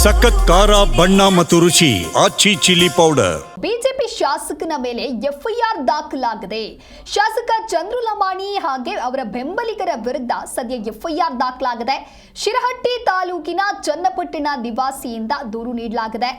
ಸಖತ್ ಖಾರ ಬಣ್ಣ ಮತ್ತು ರುಚಿ ಆಚಿ ಚಿಲ್ಲಿ ಪೌಡರ್. ಬಿಜೆಪಿ ಶಾಸಕನ ಮೇಲೆ ಎಫ್ಐಆರ್ ದಾಖಲಾಗಿದೆ. ಶಾಸಕ ಚಂದ್ರು ಲಮಾಣಿ ಹಾಗೆ ಅವರ ಬೆಂಬಲಿಗರ ವಿರುದ್ಧ ಸದ್ಯ ಎಫ್ಐಆರ್ ದಾಖಲಾಗಿದೆ. ಶಿರಹಟ್ಟಿ ತಾಲೂಕಿನ ಚನ್ನಪಟ್ಟಣ ನಿವಾಸಿಯಿಂದ ದೂರು ನೀಡಲಾಗಿದೆ.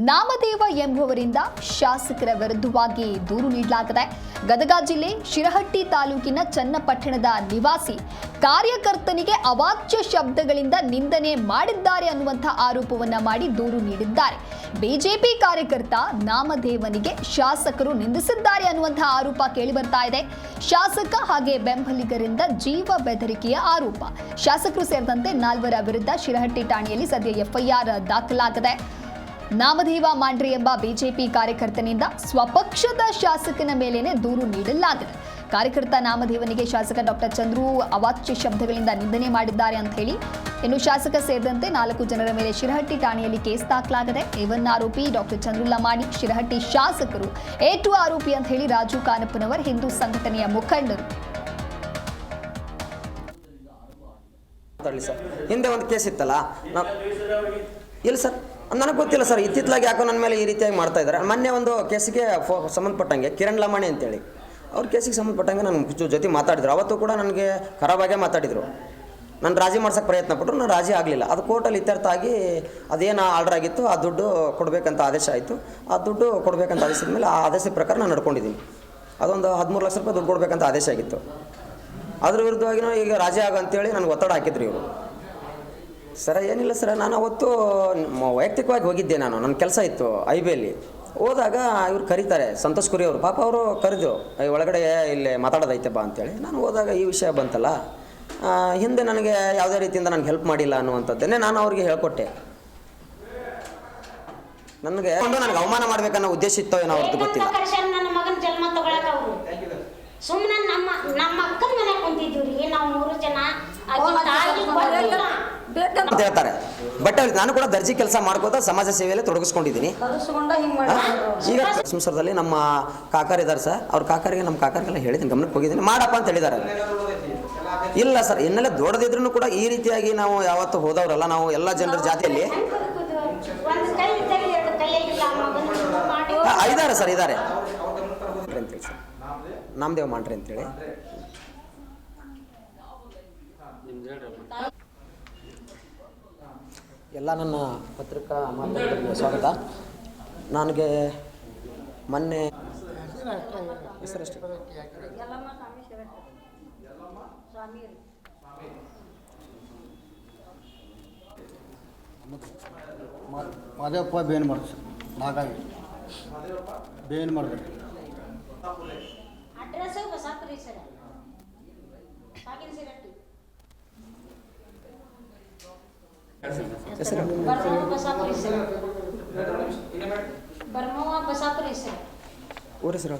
ನಾಮದೇವ ಎಂಬುವರಿಂದ ಶಾಸಕರ ವಿರುದ್ಧವಾಗಿ ದೂರು ನೀಡಲಾಗಿದೆ. ಗದಗ ಜಿಲ್ಲೆ ಶಿರಹಟ್ಟಿ ತಾಲೂಕಿನ ಚನ್ನಪಟ್ಟಣದ ನಿವಾಸಿ ಕಾರ್ಯಕರ್ತನಿಗೆ ಅವಾಚ್ಯ ಶಬ್ದಗಳಿಂದ ನಿಂದನೆ ಮಾಡಿದ್ದಾರೆ ಅನ್ನುವಂಥ ಆರೋಪವನ್ನ ಮಾಡಿ ದೂರು ನೀಡಿದ್ದಾರೆ. ಬಿಜೆಪಿ ಕಾರ್ಯಕರ್ತ ನಾಮದೇವನಿಗೆ ಶಾಸಕರು ನಿಂದಿಸಿದ್ದಾರೆ ಅನ್ನುವಂತಹ ಆರೋಪ ಕೇಳಿ ಬರ್ತಾ ಇದೆ. ಶಾಸಕ ಹಾಗೆ ಬೆಂಬಲಿಗರಿಂದ ಜೀವ ಬೆದರಿಕೆಯ ಆರೋಪ. ಶಾಸಕರು ಸೇರಿದಂತೆ 4 ವಿರುದ್ಧ ಶಿರಹಟ್ಟಿ ಠಾಣೆಯಲ್ಲಿ ಸದ್ಯ ಎಫ್ಐಆರ್ ದಾಖಲಾಗಿದೆ. ನಾಮದೇವ ಮಾಂಡ್ರೆ ಎಂಬ ಬಿಜೆಪಿ ಕಾರ್ಯಕರ್ತನಿಂದ ಸ್ವಪಕ್ಷದ ಶಾಸಕನ ಮೇಲೇನೆ ದೂರು ನೀಡಲಾಗಿದೆ. ಕಾರ್ಯಕರ್ತ ನಾಮದೇವನಿಗೆ ಶಾಸಕ ಡಾಕ್ಟರ್ ಚಂದ್ರು ಅವಾಚ್ಯ ಶಬ್ದಗಳಿಂದ ನಿಂದನೆ ಮಾಡಿದ್ದಾರೆ ಅಂತ ಹೇಳಿ ಇನ್ನು ಶಾಸಕ ಸೇರಿದಂತೆ 4 ಜನರ ಮೇಲೆ ಶಿರಹಟ್ಟಿ ಠಾಣೆಯಲ್ಲಿ ಕೇಸ್ ದಾಖಲಾಗಿದೆ. A1 ಆರೋಪಿ ಡಾಕ್ಟರ್ ಚಂದ್ರು ಲಮಾಣಿ, ಶಿರಹಟ್ಟಿ ಶಾಸಕರು. A2 ಆರೋಪಿ ಅಂತ ಹೇಳಿ ರಾಜು ಕಾನಪ್ಪನವರ್, ಹಿಂದೂ ಸಂಘಟನೆಯ ಮುಖಂಡರು. ಹಿಂದೆ ಒಂದು ಕೇಸ್ ಇತ್ತಲ್ಲ, ಇಲ್ಲ ಸರ್, ನನಗೆ ಗೊತ್ತಿಲ್ಲ ಸರ್. ಇತ್ತಿತ್ತಲಾಗಿ ಯಾಕೋ ನನ್ನ ಮೇಲೆ ಈ ರೀತಿಯಾಗಿ ಮಾಡ್ತಾ ಇದ್ದಾರೆ. ಮೊನ್ನೆ ಒಂದು ಕೇಸಿಗೆ ಸಂಬಂಧಪಟ್ಟಂಗೆ ಕಿರಣ್ ಲಮಾಣಿ ಅಂತೇಳಿ ಅವ್ರ ಕೇಸಿಗೆ ಸಂಬಂಧಪಟ್ಟಂಗೆ ನನ್ನ ಜೊತೆ ಮಾತಾಡಿದ್ರು. ಅವತ್ತು ಕೂಡ ನನಗೆ ಖರಾಬಾಗೇ ಮಾತಾಡಿದರು. ನಾನು ರಾಜಿ ಮಾಡ್ಸೋಕ್ಕೆ ಪ್ರಯತ್ನ ಪಟ್ಟರು, ನಾನು ರಾಜಿ ಆಗಲಿಲ್ಲ. ಅದು ಕೋರ್ಟಲ್ಲಿ ಇತ್ಯರ್ಥ ಆಗಿ ಅದೇನು ಆರ್ಡರ್ ಆಗಿತ್ತು ಆ ದುಡ್ಡು ಕೊಡಬೇಕಂತ ಆದೇಶ ಆಯಿತು. ಆ ದುಡ್ಡು ಕೊಡಬೇಕಂತ ಆದೇಶದ ಮೇಲೆ ಆ ಆದೇಶದ ಪ್ರಕಾರ ನಾನು ನಡ್ಕೊಂಡಿದ್ದೀನಿ. ಅದೊಂದು 13 ಲಕ್ಷ ರೂಪಾಯಿ ದುಡ್ಡು ಕೊಡಬೇಕಂತ ಆದೇಶ ಆಗಿತ್ತು. ಅದ್ರ ವಿರುದ್ಧವಾಗಿ ಈಗ ರಾಜಿ ಆಗ ಅಂತೇಳಿ ನನಗೆ ಒತ್ತಡ ಹಾಕಿದ್ರು ಇವರು. ಸರ ಏನಿಲ್ಲ ಸರ, ನಾನು ಅವತ್ತು ವೈಯಕ್ತಿಕವಾಗಿ ಹೋಗಿದ್ದೆ. ನನ್ನ ಕೆಲಸ ಇತ್ತು ಐಬಿಯಲ್ಲಿ. ಹೋದಾಗ ಇವ್ರು ಕರೀತಾರೆ, ಸಂತೋಷ್ ಕುರಿ ಅವರು. ಪಾಪ ಅವರು ಕರೆದ್ರು, ಒಳಗಡೆ ಇಲ್ಲೇ ಮಾತಾಡೋದೈತೆ ಬಾ ಅಂತೇಳಿ. ನಾನು ಹೋದಾಗ ಈ ವಿಷಯ ಬಂತಲ್ಲ, ಹಿಂದೆ ನನಗೆ ಯಾವುದೇ ರೀತಿಯಿಂದ ನನಗೆ ಹೆಲ್ಪ್ ಮಾಡಿಲ್ಲ ಅನ್ನುವಂಥದ್ದನ್ನೇ ನಾನು ಅವ್ರಿಗೆ ಹೇಳ್ಕೊಟ್ಟೆ. ನನಗೆ ಅವಮಾನ ಮಾಡಬೇಕನ್ನೋ ಉದ್ದೇಶ ಇತ್ತೋ ಏನೋ ಅವ್ರದ್ದು ಗೊತ್ತಿಲ್ಲ. ನನ್ನ ಮಗನ ಜನ್ಮ ತಗೊಳಕ ಅವರು ಸುಮ್ಮನೆ ನಮ್ಮ ಅಕ್ಕನ ಮನೆ ಕುಂತಿದ್ದೀವಿ ನಾವು 3 ಜನ ಅಂತ ಹೇಳ್ತಾರೆ. ಬಟ್ ನಾನು ಕೂಡ ದರ್ಜಿ ಕೆಲಸ ಮಾಡ್ಕೋತಾ ಸಮಾಜ ಸೇವೆಯಲ್ಲಿ ತೊಡಗಿಸ್ಕೊಂಡಿದ್ದೀನಿ. ಈಗ ಸಂಸಾರದಲ್ಲಿ ನಮ್ಮ ಕಾಕಾರ ಇದ್ದಾರೆ ಸರ್, ಅವ್ರ ಕಾಕರಿಗೆ ನಮ್ಮ ಕಾಕರಿಗೆಲ್ಲ ಹೇಳಿದ್ದೀನಿ, ಗಮನಕ್ಕೆ ಹೋಗಿದ್ದೀನಿ, ಮಾಡಪ್ಪ ಅಂತ ಹೇಳಿದ್ದಾರೆ. ಇಲ್ಲ ಸರ್, ಇನ್ನೆಲ್ಲ ದೊಡ್ಡದಿದ್ರು ಕೂಡ ಈ ರೀತಿಯಾಗಿ ನಾವು ಯಾವತ್ತು ಹೋದವರಲ್ಲ. ನಾವು ಎಲ್ಲ ಜನರ ಜಾತಿಯಲ್ಲಿ ಇದ್ದಾರೆ ಸರ್, ಇದ್ದಾರೆ ಅಂತೇಳಿ ಸರ್, ನಾಮದೇವ್ ಮಾಂಡ್ರೆ ಅಂತೇಳಿ. ಎಲ್ಲ ನನ್ನ ಪತ್ರಿಕಾ ಮಾಧ್ಯಮಗಳಿಗೆ ಸ್ವಾಗತ. ನನಗೆ ಮೊನ್ನೆ ಹೆಸರಷ್ಟೇ ಮಾದೇವಪ್ಪ ಬೇನ್ ಮಾಡಿದ್ರು ಸರ್, ಹಾಗಾಗಿ ಬೇನ್ ಮಾಡಿದ್ರು. ಅಡ್ರೆಸ್ ಬಸಾಪುರಿ ಸರ್, ಊರ ಸರ್